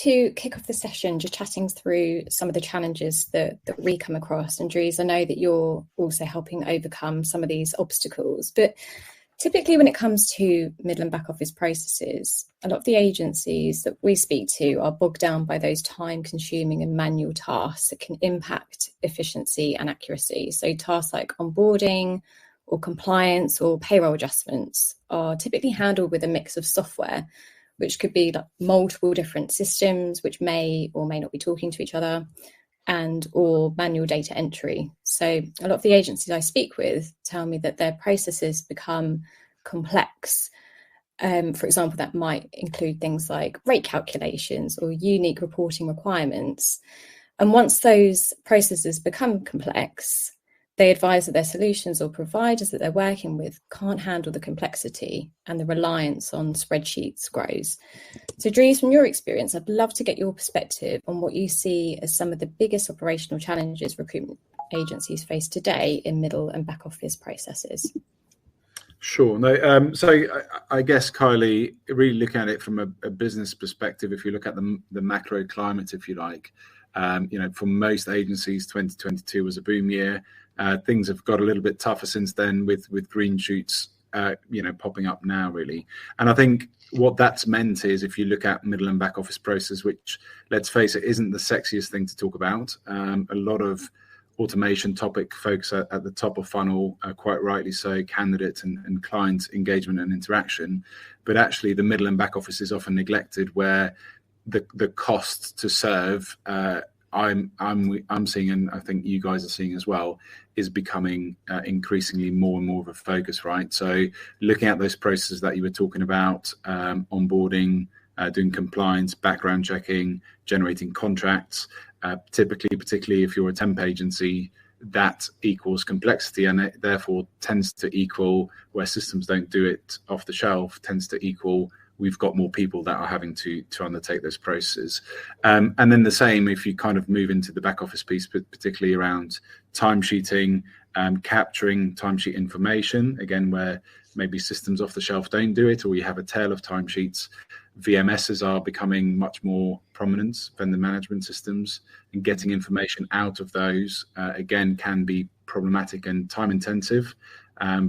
to kick off the session just chatting through some of the challenges that we come across. And Dries, I know that you're also helping overcome some of these obstacles, but typically when it comes to middle and back office processes, a lot of the agencies that we speak to are bogged down by those time-consuming and manual tasks that can impact efficiency and accuracy. So tasks like onboarding or compliance or payroll adjustments are typically handled with a mix of software, which could be like multiple different systems, which may or may not be talking to each other, and or manual data entry. So a lot of the agencies I speak with tell me that their processes become complex. For example, that might include things like rate calculations or unique reporting requirements. And once those processes become complex, they advise that their solutions or providers that they're working with can't handle the complexity, and the reliance on spreadsheets grows. So Dries, from your experience, I'd love to get your perspective on what you see as some of the biggest operational challenges recruitment agencies face today in middle and back office processes. Sure. No, so I guess, Kylie, really looking at it from a business perspective, if you look at the macro climate, if you like, for most agencies, 2022 was a boom year. Things have got a little bit tougher since then with green shoots, popping up now, really. And I think what that's meant is, if you look at middle and back office process, which, let's face it, isn't the sexiest thing to talk about. A lot of automation topic focus at the top of funnel, quite rightly so, candidate and client engagement and interaction. But actually, the middle and back office is often neglected, where the cost to serve, I'm seeing, and I think you guys are seeing as well, is becoming increasingly more and more of a focus, right? So looking at those processes that you were talking about, onboarding, doing compliance, background checking, generating contracts, typically, particularly if you're a temp agency, that equals complexity, and it therefore tends to equal, where systems don't do it off the shelf, tends to equal we've got more people that are having to undertake those processes. And then the same if you kind of move into the back office piece, particularly around timesheeting, capturing timesheet information, again, where maybe systems off the shelf don't do it, or you have a tail of timesheets. VMSs are becoming much more prominent, vendor management systems, and getting information out of those, again, can be problematic and time intensive.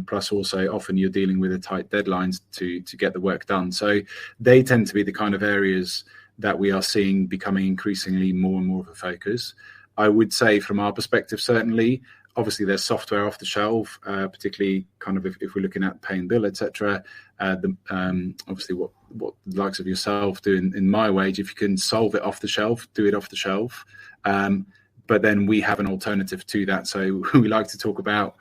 Plus also often you're dealing with tight deadlines to get the work done. So they tend to be the kind of areas that we are seeing becoming increasingly more and more of a focus. I would say from our perspective, certainly, obviously there's software off the shelf, particularly kind of if we're looking at pay and bill, etc. Obviously what the likes of yourself do in mywage, if you can solve it off the shelf, do it off the shelf. But then we have an alternative to that. So we like to talk about,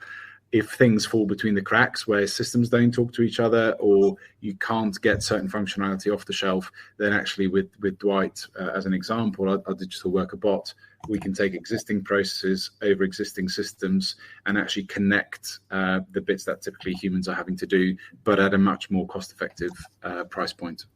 if things fall between the cracks where systems don't talk to each other, or you can't get certain functionality off the shelf, then actually with Dwight, as an example, our digital worker bot, we can take existing processes over existing systems and actually connect the bits that typically humans are having to do, but at a much more cost-effective price point.